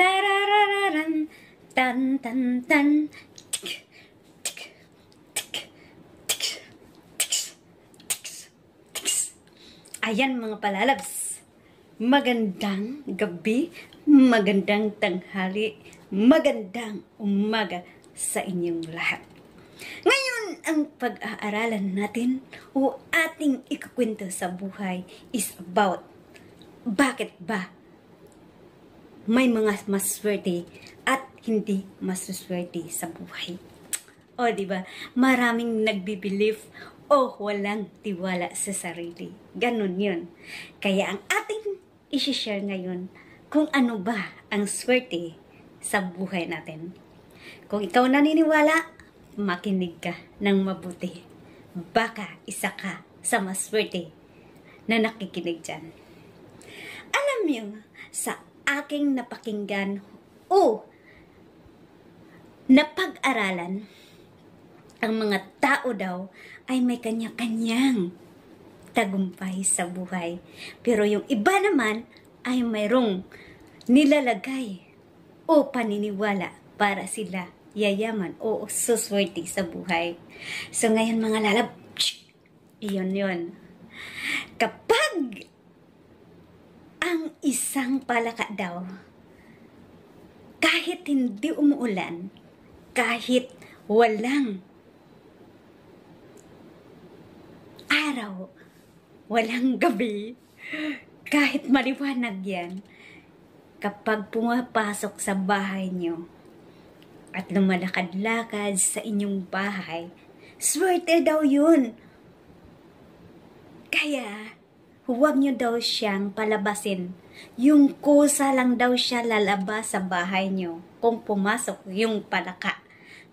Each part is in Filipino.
Tararararan, tan tan tan. Tik, tik, tik, tik, tik, tik, tik. Ayan mga palalabs, magandang gabi, magandang tanghali, magandang umaga sa inyong lahat. Ngayon, ang pag-aaralan natin o ating ikukwento sa buhay is about bakit ba may mga maswerte at hindi maswerte sa buhay. O diba, maraming nagbibilieve o walang tiwala sa sarili. Ganun yun. Kaya ang ating isi-share ngayon kung ano ba ang swerte sa buhay natin. Kung ikaw naniniwala, makinig ka ng mabuti. Baka isa ka sa maswerte na nakikinig dyan. Alam niyo, sa aking napakinggan o napag-aralan, ang mga tao daw ay may kanya-kanyang tagumpay sa buhay. Pero yung iba naman ay mayroong nilalagay o paniniwala para sila yayaman o suswerte sa buhay. So ngayon mga lalab, iyon yun. Kapag ang isang palaka daw, kahit hindi umuulan, kahit walang araw, walang gabi, kahit maliwanag yan, kapag pumapasok sa bahay nyo at lumalakad-lakad sa inyong bahay, swerte daw yun. Kaya, huwag nyo daw siyang palabasin. Yung kusa lang daw siya lalabas sa bahay nyo kung pumasok yung palaka.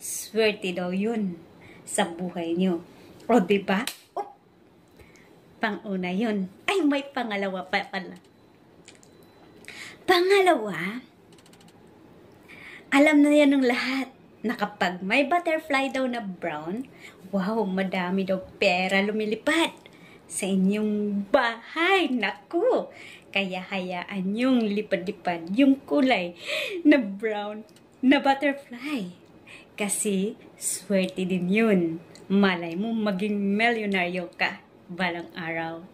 Swerte daw yun sa buhay nyo. O diba? Oh, pang-una yun. Ay, may pangalawa pa pala. Pangalawa, alam na yan ng lahat na kapag may butterfly daw na brown, wow, madami daw pera lumilipad sa inyong bahay. Naku! Kaya hayaan yung lipad-lipad yung kulay na brown na butterfly. Kasi swerte din yun. Malay mo maging milyonaryo ka balang araw.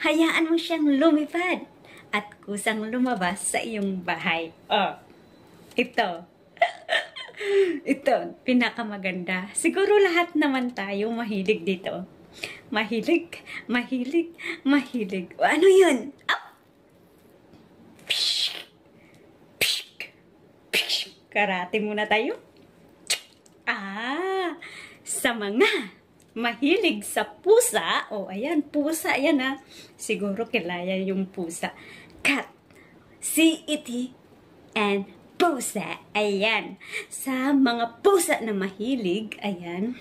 Hayaan mo siyang lumipad at kusang lumabas sa iyong bahay. Oh, ito. Ito, pinakamaganda. Siguro lahat naman tayo mahilig dito. Mahilig, mahilig, mahilig. O, ano yun? Up! Pshk! Pshk! Pshk! Karate muna tayo. Sa mga mahilig sa pusa. O, ayan, pusa, ayan ha. Siguro kilala yung pusa. Cat, C-E-T, and pusa. Ayan. Sa mga pusa na mahilig, ayan,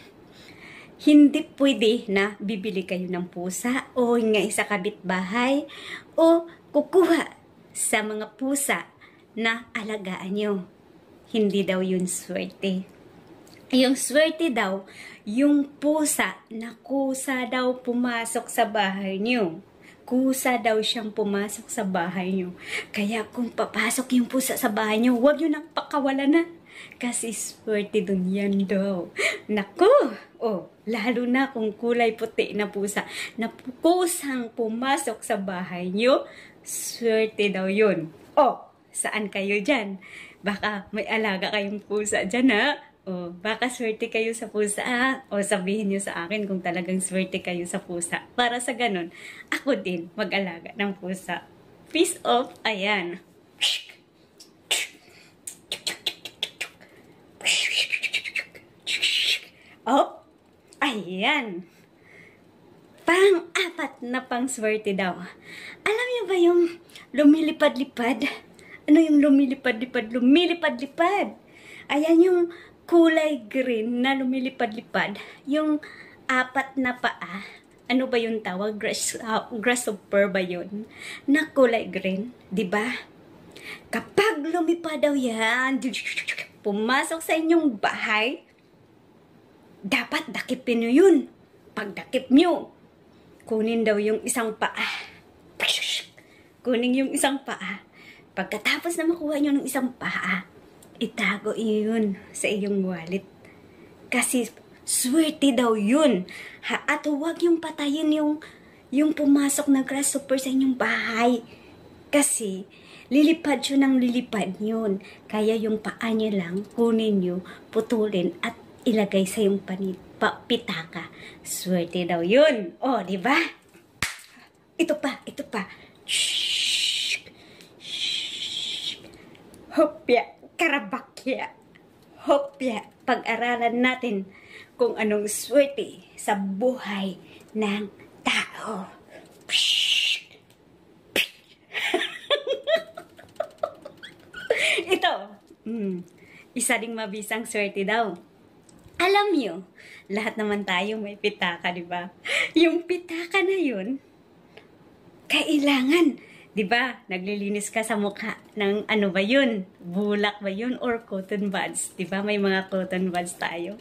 hindi pwede na bibili kayo ng pusa o hingay sa kabitbahay o kukuha sa mga pusa na alagaan nyo. Hindi daw yun swerte. Yung swerte daw, yung pusa na kusa daw pumasok sa bahay nyo. Kusa daw siyang pumasok sa bahay nyo. Kaya kung papasok yung pusa sa bahay nyo, huwag yun ang pakawalan na. Kasi swerte dun yan daw. Naku! Oh, lalo na kung kulay puti na pusa na kusang pumasok sa bahay nyo, swerte daw yun. Oh, saan kayo dyan? Baka may alaga kayong pusa dyan ha? O, baka swerte kayo sa pusa ha? O sabihin nyo sa akin kung talagang swerte kayo sa pusa. Para sa ganun, ako din mag-alaga ng pusa. Peace off, ayan. Oh, ayan. Pang-apat na pang-swerte daw. Alam niyo ba yung lumilipad-lipad? Ano yung lumilipad-lipad? Lumilipad-lipad. Ayan yung kulay green na lumilipad-lipad. Yung apat na paa. Ano ba yung tawag? Grasshopper ba yun? Na kulay green. Diba? Kapag lumipad daw yan, pumasok sa inyong bahay, dapat dakipin nyo yun. Pag dakip nyo, kunin daw yung isang paa. Kunin yung isang paa. Pagkatapos na makuha nyo ng isang paa, itago yun sa iyong wallet. Kasi swerte daw yun. At huwag yung patayin yung pumasok na grasshopper sa inyong bahay. Kasi lilipad siya ng lilipad yun. Kaya yung paa niya lang, kunin nyo, putulin at ilagay sa yung pitaka. Swerte daw yun. O, di ba? Ito pa. Shhh. Shhh. Hopya, karabakya. Hopya, pag-aralan natin kung anong swerte sa buhay ng tao. Ito, isa ding mabisang swerte daw. Alam nyo, lahat naman tayo may pitaka, di ba? Yung pitaka na yun, kailangan, di ba? Naglilinis ka sa mukha ng ano ba yun? Bulak ba yun? Or cotton buds? Di ba? May mga cotton buds tayo.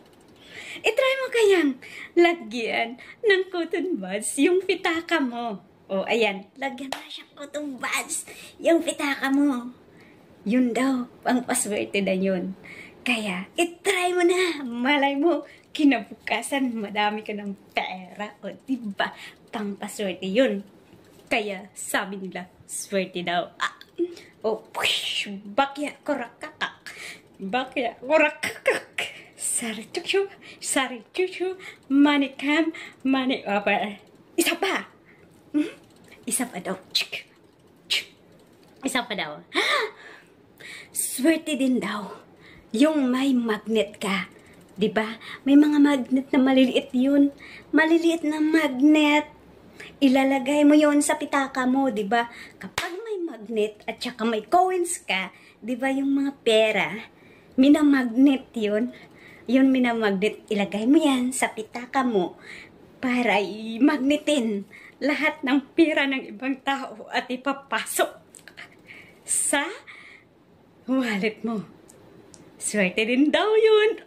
I-try mo kayang lagyan ng cotton buds yung pitaka mo. O, ayan. Lagyan mo siyang cotton buds yung pitaka mo. Yun daw, ang paswerte na yun. Kaya, i-try mo na. Malay mo, kinabukasan, madami ka ng pera. O, diba? Pangpaswerte yun. Kaya, sabi nila, swerte daw. O, bakya, korakakak. Bakya, korakakak. Sari chuchu, manikam, mani over. Isa pa. Isa pa daw. Isa pa daw. Swerte din daw. Yung may magnet ka. Diba? May mga magnet na maliliit yun. Maliliit na magnet. Ilalagay mo yon sa pitaka mo, diba? Kapag may magnet at saka may coins ka, diba yung mga pera, minamagnet yun. Yun minamagnet, ilagay mo yan sa pitaka mo para i-magnetin lahat ng pera ng ibang tao at ipapasok sa wallet mo. Swerte din daw yun.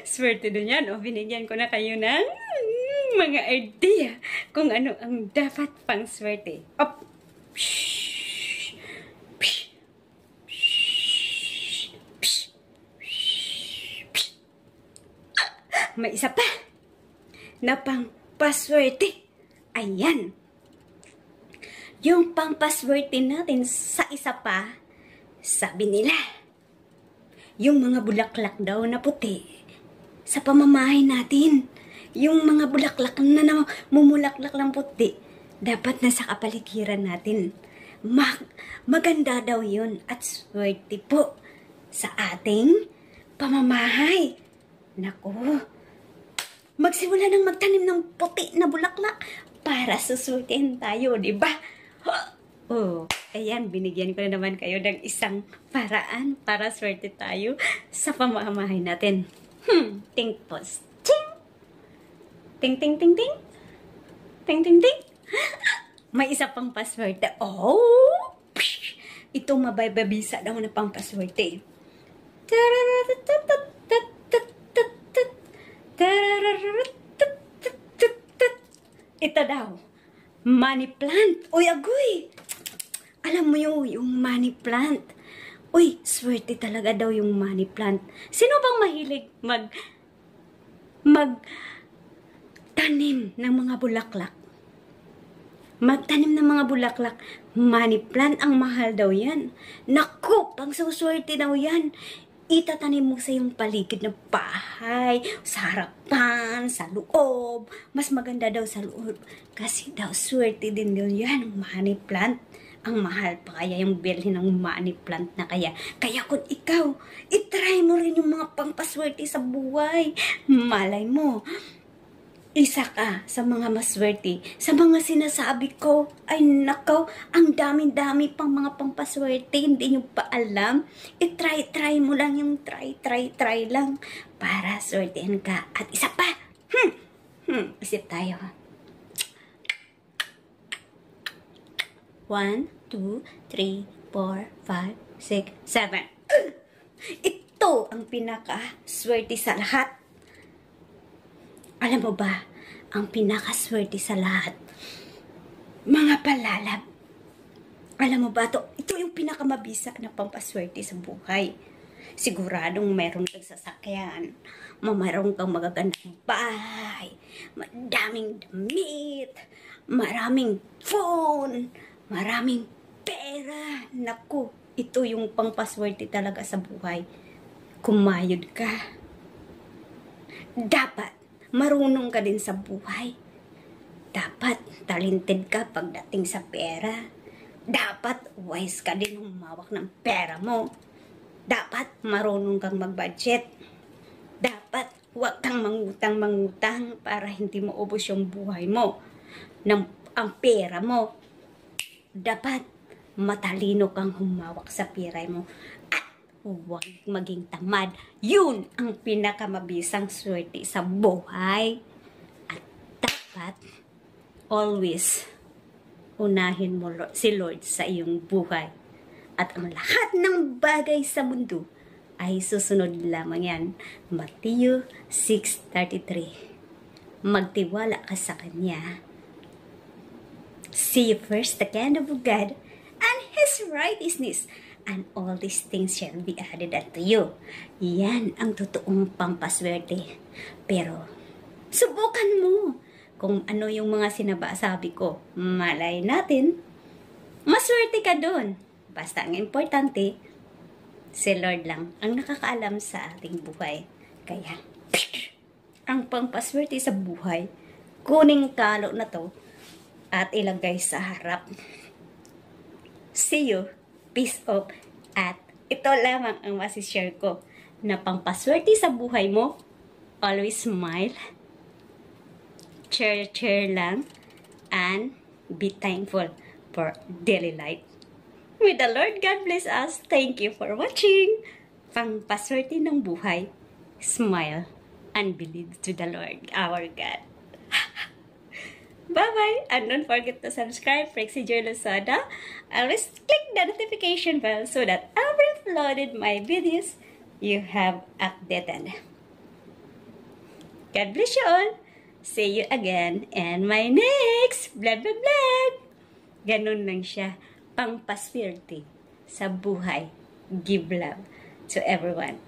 Swerte din yan. O, binigyan ko na kayo ng mga idea kung ano ang dapat pang swerte. Op! May isa pa na pang paswerte. Ayan. Yung pang paswerte natin sa isa pa, sabi nila, yung mga bulaklak daw na puti sa pamamahay natin. Yung mga bulaklak na mumulaklak lang puti, dapat nasa kapaligiran natin. Maganda daw yun at swerte po sa ating pamamahay. Naku, magsimula ng magtanim ng puti na bulaklak para suswertehin tayo, di ba? Oh, ayan, binigyan ko na naman kayo ng isang paraan para swerte tayo sa pamamahay natin. Think post. Ting, ting, ting, ting. Ting, ting, ting. May isa pang paswerte. Oh! Ito mabaybabisa daw na pang paswerte. Ito daw. Money plant. Uy, agoy! Alam mo yung money plant. Uy, swerte talaga daw yung money plant. Sino bang mahilig magtanim ng mga bulaklak? Magtanim ng mga bulaklak. Money plant, ang mahal daw yan. Naku, pang suswerte daw yan. Itatanim mo sa iyong paligid ng bahay, sa harapan, sa loob. Mas maganda daw sa loob. Kasi daw, swerte din daw yan, money plant. Ang mahal pa kaya yung bilhin ng money plant na kaya. Kaya kung ikaw, itry mo rin yung mga pangpaswerte sa buhay. Malay mo, isa ka sa mga maswerte. Sa mga sinasabi ko, ay nakaw, ang dami-dami pang mga pangpaswerte. Hindi nyo pa alam. I-try mo lang yung try lang para swertein ka. At isa pa, isip tayo. 1, 2, 3, 4, 5, 6, 7. Ito ang pinaka-swerte sa lahat. Alam mo ba, ang pinaka-swerte sa lahat? Mga palalab. Alam mo ba, ito yung pinakamabisa na pampaswerte sa buhay. Siguradong meron kang sasakyan, mayroon kang magagandang bahay, madaming damit, maraming phone, maraming pera. Naku, ito yung pampaswerte talaga sa buhay. Kumayod ka. Dapat marunong ka din sa buhay. Dapat talented ka pagdating sa pera. Dapat wise ka din humawak ng pera mo. Dapat marunong kang mag-budget. Dapat huwag kang mangutang para hindi mo ubos yung buhay mo, ang pera mo. Dapat matalino kang humawak sa pera mo. At huwag maging tamad. Yun ang pinakamabisang swerte sa buhay. At dapat always unahin mo si Lord sa iyong buhay. At ang lahat ng bagay sa mundo ay susunod lamang yan. Matthew 6:33. Magtiwala ka sa Kanya. See first the kingdom of God and His righteousness, and all these things shall be added unto you. Yan ang totoong pampaswerte. Pero, subukan mo kung ano yung mga sinasabi ko. Malay natin, maswerte ka doon. Basta ang importante, si Lord lang ang nakakaalam sa ating buhay. Kaya, ang pampaswerte sa buhay, kuning kalo na to at ilagay sa harap. See you, peace out, at ito lamang ang masishare ko na pampaswerte sa buhay mo. Always smile, cheer lang, and be thankful for daily life. With the Lord God bless us. Thank you for watching. Pampaswerte ng buhay, smile and believe to the Lord our God. Bye-bye, and don't forget to subscribe Prexy Joy Lozada. Always click the notification bell so that every uploaded my videos you have updated. God bless you all. See you again in my next vlog. Ganun lang siya, pampaswerte sa buhay. Give love to everyone.